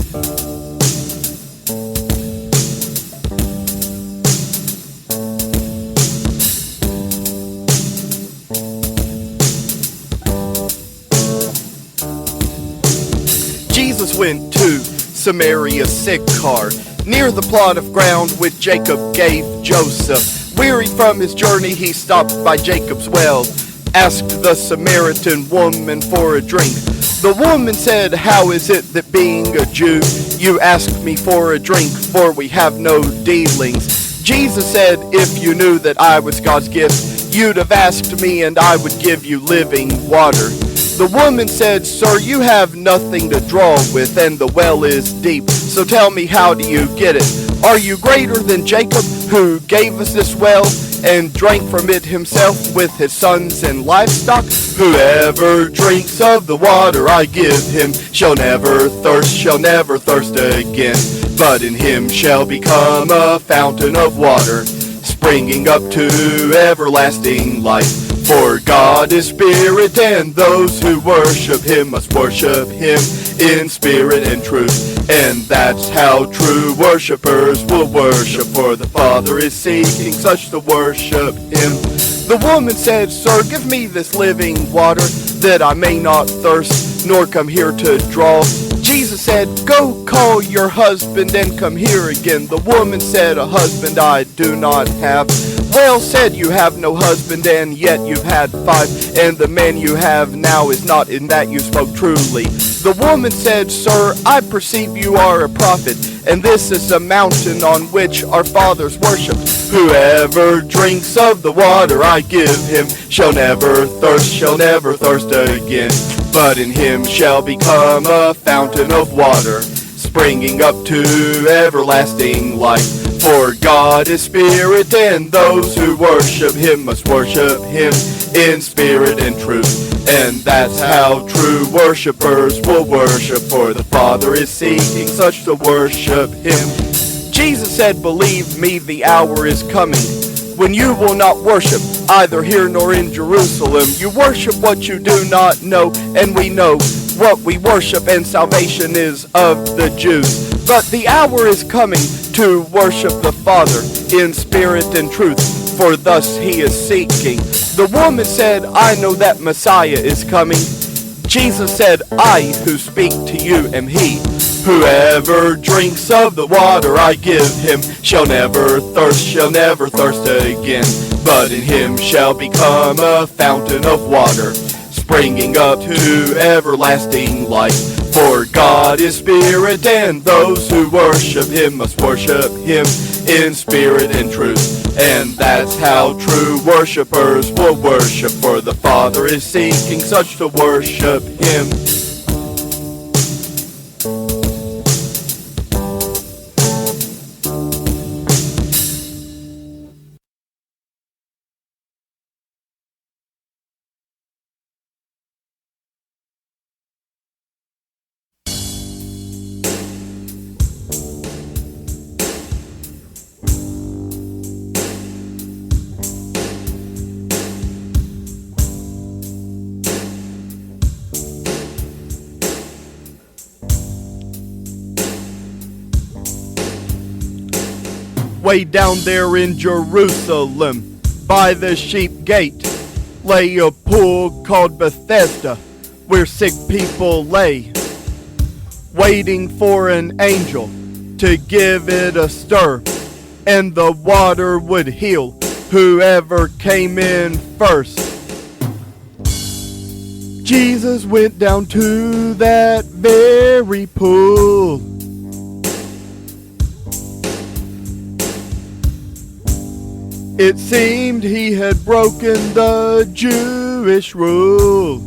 Jesus went to Samaria, Sychar, near the plot of ground which Jacob gave Joseph. Weary from his journey, he stopped by Jacob's well, asked the Samaritan woman for a drink. The woman said, "How is it that being a Jew, you ask me for a drink, for we have no dealings?" Jesus said, "If you knew that I was God's gift, you'd have asked me and I would give you living water." The woman said, "Sir, you have nothing to draw with and the well is deep. So tell me, how do you get it? Are you greater than Jacob, who gave us this well and drank from it himself with his sons and livestock? Whoever drinks of the water I give him shall never thirst again. But in him shall become a fountain of water, springing up to everlasting life. For God is spirit, and those who worship him must worship him in spirit and truth. And that's how true worshipers will worship, for the Father is seeking such to worship him." The woman said, "Sir, give me this living water, that I may not thirst, nor come here to draw." Jesus said, "Go call your husband and come here again." The woman said, "A husband I do not have." "Well said, you have no husband, and yet you've had 5, and the man you have now is not, in that you spoke truly." The woman said, "Sir, I perceive you are a prophet, and this is a mountain on which our fathers worshipped. Whoever drinks of the water I give him shall never thirst again. But in him shall become a fountain of water, springing up to everlasting life. For God is spirit, and those who worship him must worship him in spirit and truth. And that's how true worshipers will worship, for the Father is seeking such to worship him." Jesus said, "Believe me, the hour is coming when you will not worship, either here nor in Jerusalem. You worship what you do not know, and we know what we worship, and salvation is of the Jews. But the hour is coming to worship the Father in spirit and truth, for thus he is seeking." The woman said, "I know that Messiah is coming." Jesus said, "I who speak to you am he. Whoever drinks of the water I give him shall never thirst again. But in him shall become a fountain of water, springing up to everlasting life. For God is spirit, and those who worship him must worship him in spirit and truth. And that's how true worshipers will worship, for the Father is seeking such to worship him." Way down there in Jerusalem, by the sheep gate, lay a pool called Bethesda, where sick people lay, waiting for an angel to give it a stir, and the water would heal whoever came in first. Jesus went down to that very pool. It seemed he had broken the Jewish rule.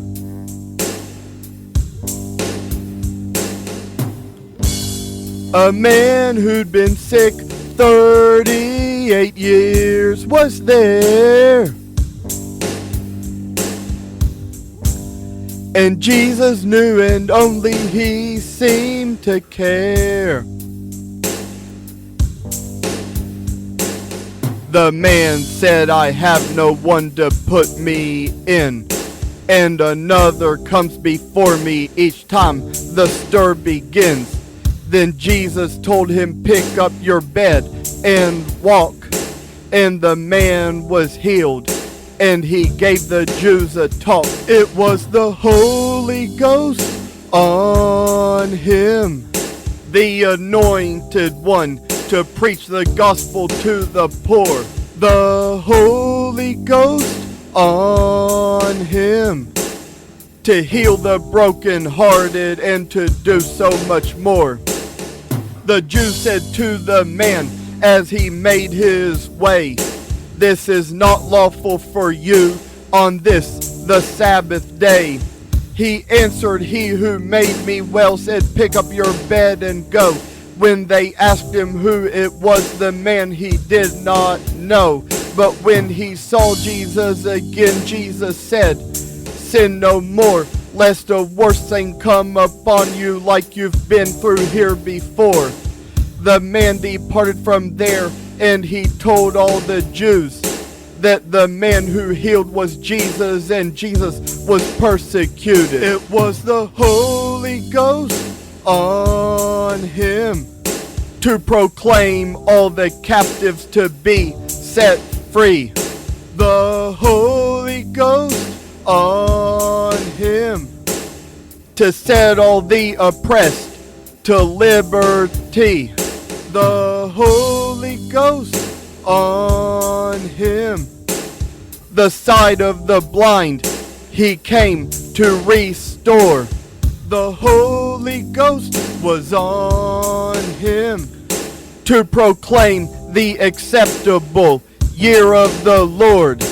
A man who'd been sick 38 years was there. And Jesus knew, and only he seemed to care. The man said, "I have no one to put me in, and another comes before me each time the stir begins." Then Jesus told him, pick up your bed and walk. And the man was healed, and he gave the Jews a talk. It was the Holy Ghost on him, the anointed one to preach the gospel to the poor. The Holy Ghost on him, to heal the brokenhearted and to do so much more. The Jews said to the man as he made his way, this is not lawful for you on this, the Sabbath day. He answered, he who made me well said, pick up your bed and go. When they asked him who it was, the man he did not know. But when he saw Jesus again, Jesus said, sin no more, lest a worse thing come upon you like you've been through here before. The man departed from there, and he told all the Jews that the man who healed was Jesus, and Jesus was persecuted. It was the Holy Ghost on him to proclaim all the captives to be set free. The Holy Ghost on him to set all the oppressed to liberty. The Holy Ghost on him. The sight of the blind he came to restore. The Holy Ghost was on him to proclaim the acceptable year of the Lord.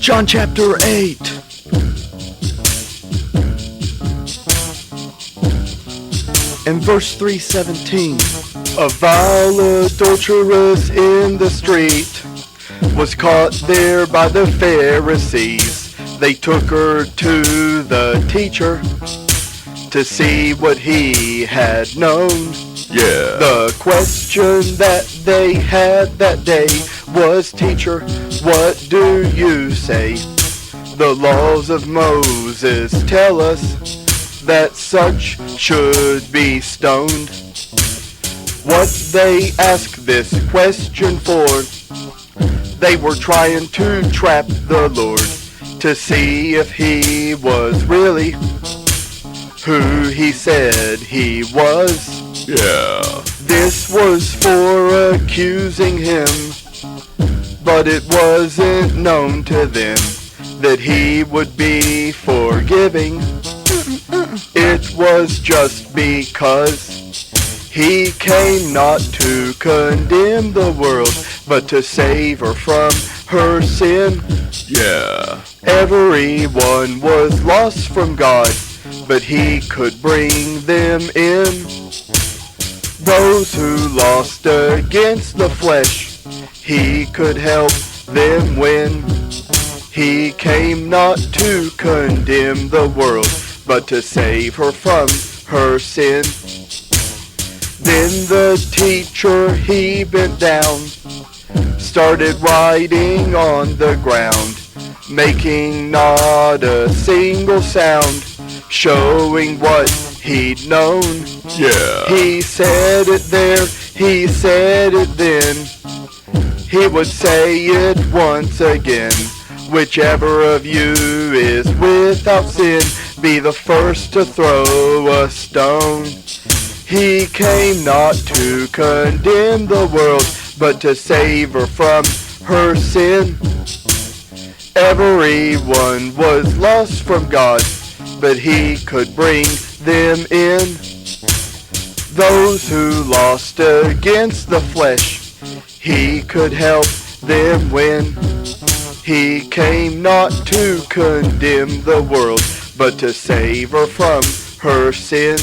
John chapter 8. And verse 3:17. A vile adulteress in the street was caught there by the Pharisees. They took her to the teacher to see what he had known. Yeah. The question that they had that day was, teacher, what do you say? The laws of Moses tell us that such should be stoned. What they asked this question for, they were trying to trap the Lord to see if he was really who he said he was. Yeah. This was for accusing him, but it wasn't known to them that he would be forgiving. It was just because he came not to condemn the world, but to save her from her sin. Yeah. Everyone was lost from God, but he could bring them in. Those who lost against the flesh, he could help them win. He came not to condemn the world, but to save her from her sin. Then the teacher, he bent down, started writing on the ground, making not a single sound, showing what he'd known. Yeah. He said it there, he said it then, he would say it once again. Whichever of you is without sin, be the first to throw a stone. He came not to condemn the world, but to save her from her sin. Everyone was lost from God, but he could bring them in. Those who lost against the flesh, he could help them win. He came not to condemn the world, but to save her from her sin.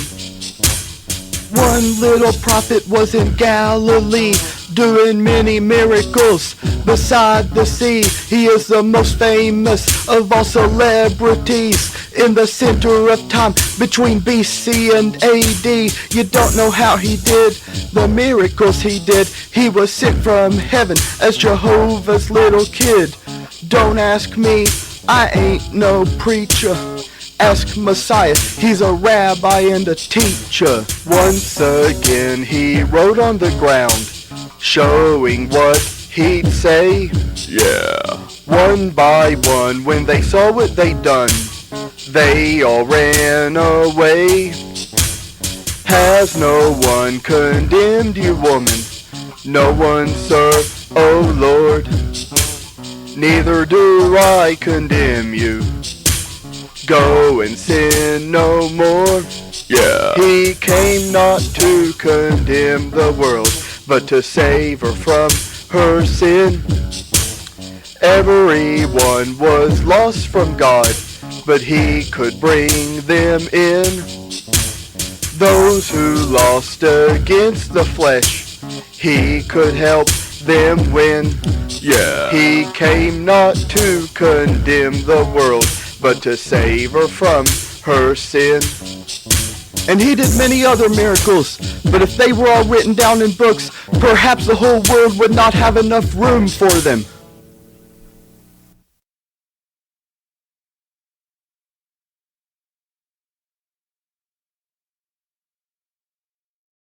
One little prophet was in Galilee, doing many miracles beside the sea. He is the most famous of all celebrities in the center of time between BC and AD. You don't know how he did the miracles he did. He was sent from heaven as Jehovah's little kid. Don't ask me, I ain't no preacher. Ask Messiah, he's a rabbi and a teacher. Once again he wrote on the ground, showing what he'd say. Yeah. One by one, when they saw what they'd done, they all ran away. Has no one condemned you, woman? No one, sir, oh Lord. Neither do I condemn you. Go and sin no more. Yeah. He came not to condemn the world, but to save her from her sin. Everyone was lost from God, but he could bring them in. Those who lost against the flesh, he could help them win. Yeah. He came not to condemn the world, but to save her from her sin. And he did many other miracles, but if they were all written down in books, perhaps the whole world would not have enough room for them.